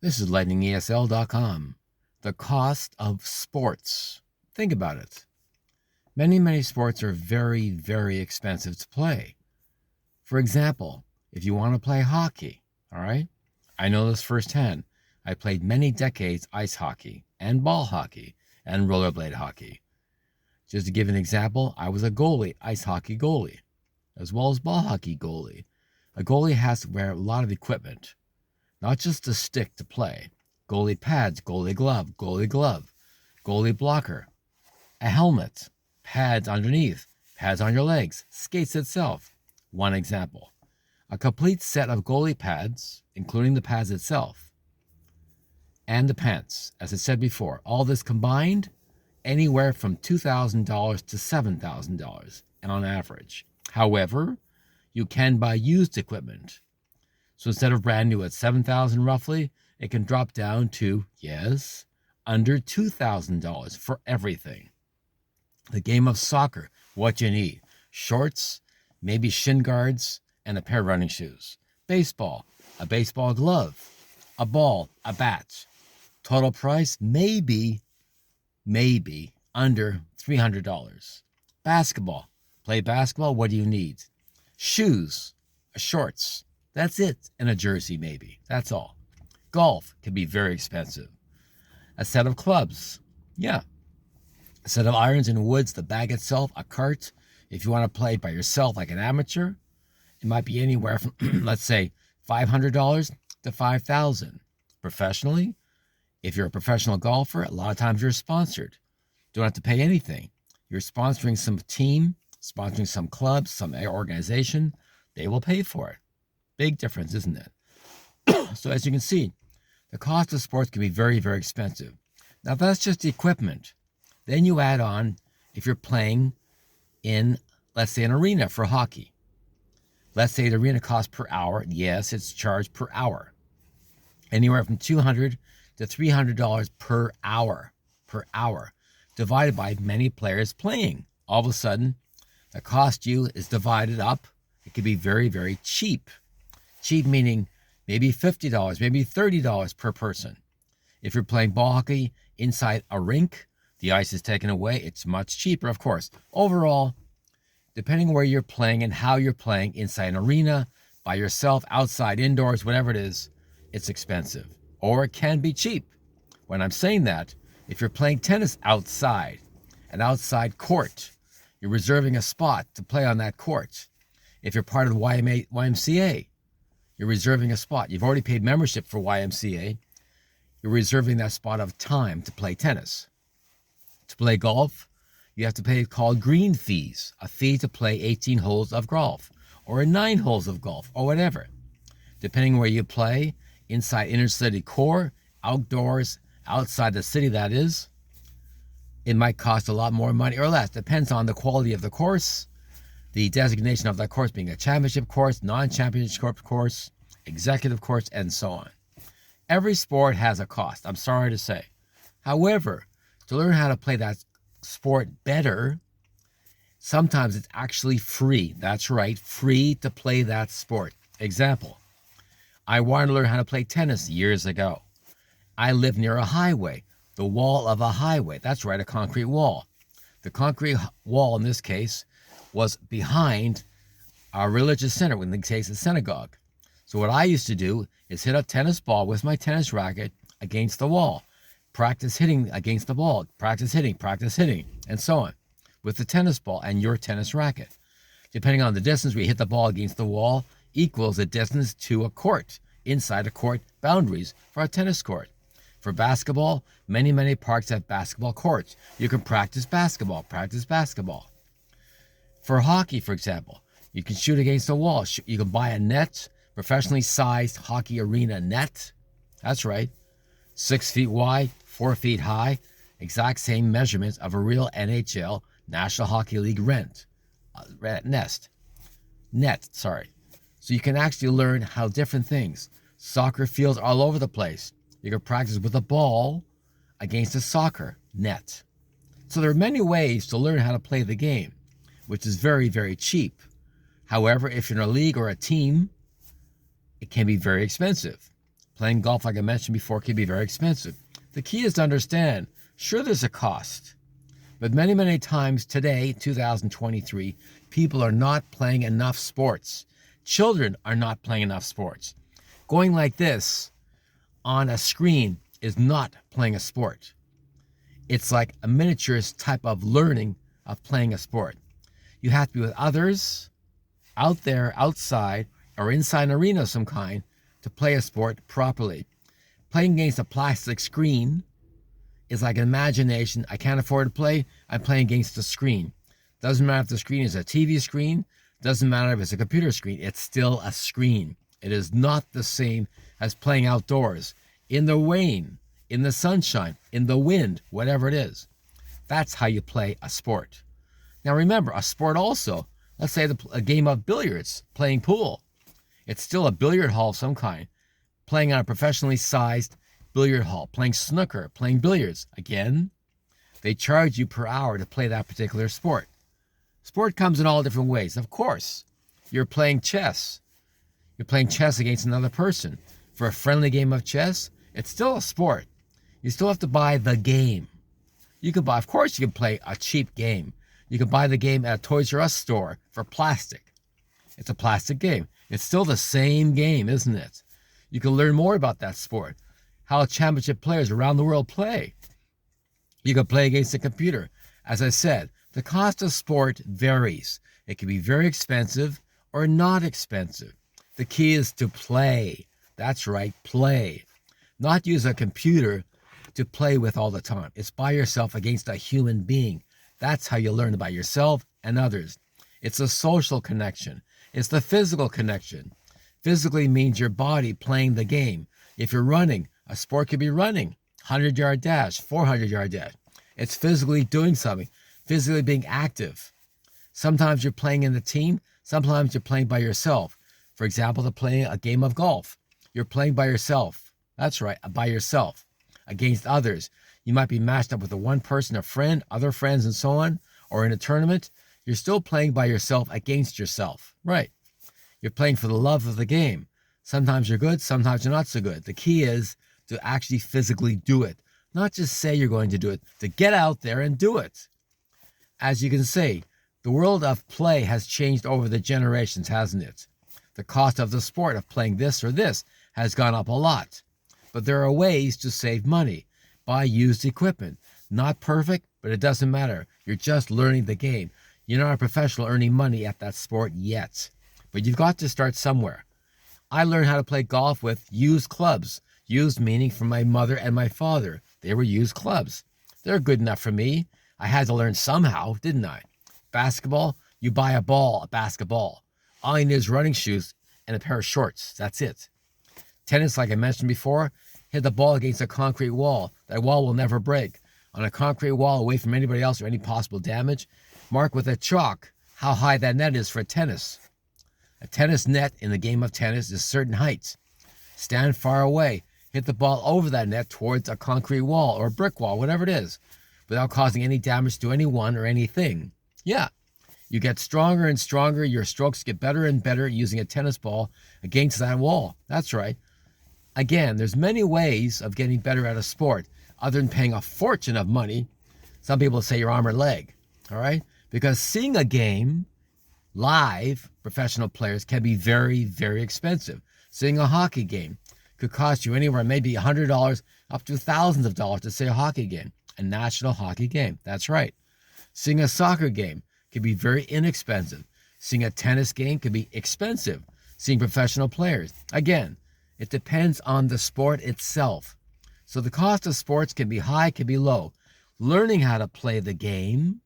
This is LightningESL.com. The cost of sports. Think about it. Many sports are very, very expensive to play. For example, if you want to play hockey, all right? I know this firsthand. I played many decades ice hockey and ball hockey and rollerblade hockey. Just to give an example, I was a goalie, ice hockey goalie, as well as ball hockey goalie. A goalie has to wear a lot of equipment, not just a stick to play. Goalie pads, goalie glove, goalie blocker, a helmet, pads underneath, pads on your legs, skates itself. One example. A complete set of goalie pads, including the pads itself, and the pants, as I said before, all this combined, anywhere from $2,000 to $7,000 on average. However, you can buy used equipment. So instead of brand new at $7,000 roughly, it can drop down to, yes, under $2,000 for everything. The game of soccer, what you need: shorts, maybe shin guards, and a pair of running shoes. Baseball, a baseball glove, a ball, a bat. Total price, maybe under $300. Basketball, play basketball, what do you need? Shoes, shorts, that's it, and a jersey maybe, that's all. Golf can be very expensive. A set of clubs, yeah. A set of irons and woods, the bag itself, a cart. If you want to play by yourself like an amateur, it might be anywhere from, let's say, $500 to $5,000. Professionally, if you're a professional golfer, a lot of times you're sponsored. Don't have to pay anything. You're sponsoring some team, sponsoring some club, some organization. They will pay for it. Big difference, isn't it? So as you can see, the cost of sports can be very, very expensive. Now that's just the equipment. Then you add on, if you're playing in, let's say, an arena for hockey. Let's say the arena costs per hour. Yes, it's charged per hour. Anywhere from $200 to $300 per hour, divided by many players playing. All of a sudden, the cost you is divided up. It could be very, very cheap. Cheap meaning maybe $50, maybe $30 per person. If you're playing ball hockey inside a rink, the ice is taken away. It's much cheaper, of course. Overall, depending where you're playing and how you're playing, inside an arena, by yourself, outside, indoors, whatever it is, it's expensive. Or it can be cheap. When I'm saying that, if you're playing tennis outside, an outside court, you're reserving a spot to play on that court. If you're part of the YMCA, you're reserving a spot. You've already paid membership for YMCA. You're reserving that spot of time to play tennis. To play golf, you have to pay called green fees, a fee to play 18 holes of golf, or 9 holes of golf, or whatever. Depending where you play, inside inner city core, outdoors, outside the city that is, it might cost a lot more money or less. Depends on the quality of the course, the designation of that course being a championship course, non-championship course, executive course, and so on. Every sport has a cost, I'm sorry to say. However, to learn how to play that sport better, sometimes it's actually free. That's right, free to play that sport. Example, I wanted to learn how to play tennis years ago. I live near a highway, the wall of a highway. That's right, a concrete wall. The concrete wall in this case was behind our religious center, in this case a synagogue. So what I used to do is hit a tennis ball with my tennis racket against the wall. Practice hitting against the ball, practice hitting, and so on, with the tennis ball and your tennis racket. Depending on the distance we hit the ball against the wall equals the distance to a court, inside a court boundaries for a tennis court. For basketball, many parks have basketball courts. You can practice basketball. For hockey, for example, you can shoot against a wall. You can buy a net, professionally sized hockey arena net. That's right, 6 feet wide, 4 feet high, exact same measurements of a real NHL National Hockey League net. So you can actually learn how different things. Soccer fields all over the place. You can practice with a ball against a soccer net. So there are many ways to learn how to play the game, which is very, very cheap. However, if you're in a league or a team, it can be very expensive. Playing golf, like I mentioned before, can be very expensive. The key is to understand, sure, there's a cost, but many, many times today, 2023, people are not playing enough sports. Children are not playing enough sports. Going like this on a screen is not playing a sport. It's like a miniatures type of learning of playing a sport. You have to be with others out there, outside, or inside an arena of some kind to play a sport properly. Playing against a plastic screen is like an imagination. I can't afford to play. I'm playing against the screen. Doesn't matter if the screen is a TV screen. Doesn't matter if it's a computer screen. It's still a screen. It is not the same as playing outdoors, in the rain, in the sunshine, in the wind, whatever it is. That's how you play a sport. Now remember, a sport also, let's say a game of billiards, playing pool. It's still a billiard hall of some kind. Playing on a professionally sized billiard hall, playing snooker, playing billiards. Again, they charge you per hour to play that particular sport. Sport comes in all different ways. Of course, you're playing chess. You're playing chess against another person. For a friendly game of chess, it's still a sport. You still have to buy the game. You can buy, of course, you can play a cheap game. You can buy the game at a Toys R Us store for plastic. It's a plastic game. It's still the same game, isn't it? You can learn more about that sport, how championship players around the world play. You can play against a computer. As I said, the cost of sport varies. It can be very expensive or not expensive. The key is to play. That's right, play. Not use a computer to play with all the time. It's by yourself against a human being. That's how you learn about yourself and others. It's a social connection. It's the physical connection. Physically means your body playing the game. If you're running, a sport could be running, 100-yard dash, 400-yard dash. It's physically doing something, physically being active. Sometimes you're playing in a team. Sometimes you're playing by yourself. For example, they're playing a game of golf. You're playing by yourself. That's right, by yourself, against others. You might be matched up with a one person, a friend, other friends, and so on, or in a tournament. You're still playing by yourself against yourself. Right. You're playing for the love of the game. Sometimes you're good, sometimes you're not so good. The key is to actually physically do it. Not just say you're going to do it, to get out there and do it. As you can see, the world of play has changed over the generations, hasn't it? The cost of the sport of playing this or this has gone up a lot. But there are ways to save money. Buy used equipment. Not perfect, but it doesn't matter. You're just learning the game. You're not a professional earning money at that sport yet. But you've got to start somewhere. I learned how to play golf with used clubs. Used meaning from my mother and my father. They were used clubs. They're good enough for me. I had to learn somehow, didn't I? Basketball, you buy a ball, a basketball. All you need is running shoes and a pair of shorts. That's it. Tennis, like I mentioned before, hit the ball against a concrete wall. That wall will never break. On a concrete wall, away from anybody else or any possible damage, mark with a chalk how high that net is for a tennis. A tennis net in the game of tennis is certain heights. Stand far away. Hit the ball over that net towards a concrete wall or a brick wall, whatever it is, without causing any damage to anyone or anything. Yeah. You get stronger and stronger. Your strokes get better and better using a tennis ball against that wall. That's right. Again, there's many ways of getting better at a sport other than paying a fortune of money. Some people say your arm or leg, all right? Because seeing a game live, professional players, can be very, very expensive. Seeing a hockey game could cost you anywhere, maybe $100 up to thousands of dollars to see a hockey game, a national hockey game. That's right. Seeing a soccer game can be very inexpensive. Seeing a tennis game can be expensive. Seeing professional players. Again, it depends on the sport itself. So the cost of sports can be high, can be low. Learning how to play the game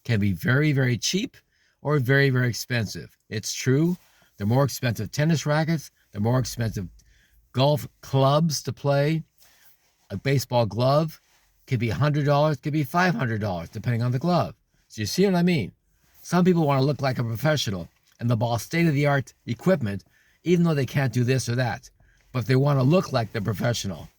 can be very, very cheap or very, very expensive. It's true. The more expensive tennis rackets, the more expensive golf clubs to play. A baseball glove could be $100, could be $500, depending on the glove. So you see what I mean? Some people want to look like a professional and the ball state-of-the-art equipment, even though they can't do this or that. But they want to look like the professional.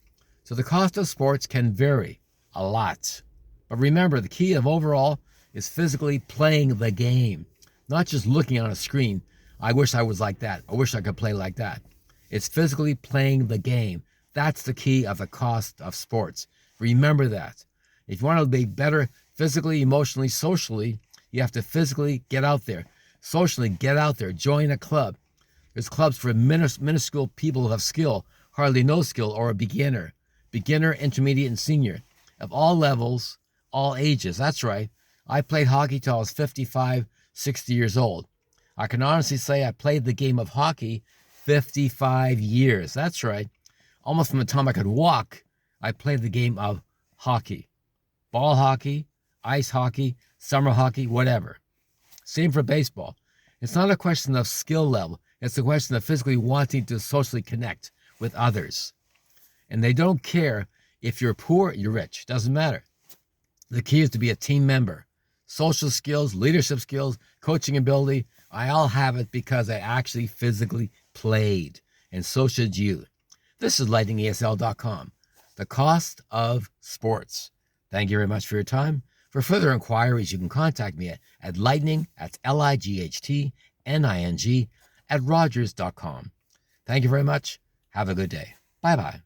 So the cost of sports can vary a lot. But remember, the key of overall is physically playing the game, not just looking on a screen. I wish I was like that. I wish I could play like that. It's physically playing the game. That's the key of the cost of sports. Remember that. If you want to be better physically, emotionally, socially, you have to physically get out there. Socially, get out there. Join a club. There's clubs for minuscule people who have skill, hardly no skill, or a beginner. Beginner, intermediate, and senior. Of all levels, all ages. That's right. I played hockey till I was 55, 60 years old. I can honestly say I played the game of hockey 55 years. That's right. Almost from the time I could walk, I played the game of hockey. Ball hockey, ice hockey, summer hockey, whatever. Same for baseball. It's not a question of skill level. It's a question of physically wanting to socially connect with others. And they don't care if you're poor, you're rich. Doesn't matter. The key is to be a team member. Social skills, leadership skills, coaching ability, I all have it because I actually physically played. And so should you. This is lightningesl.com. The cost of sports. Thank you very much for your time. For further inquiries, you can contact me at lightning, that's LIGHTNING, at Rogers.com. Thank you very much. Have a good day. Bye-bye.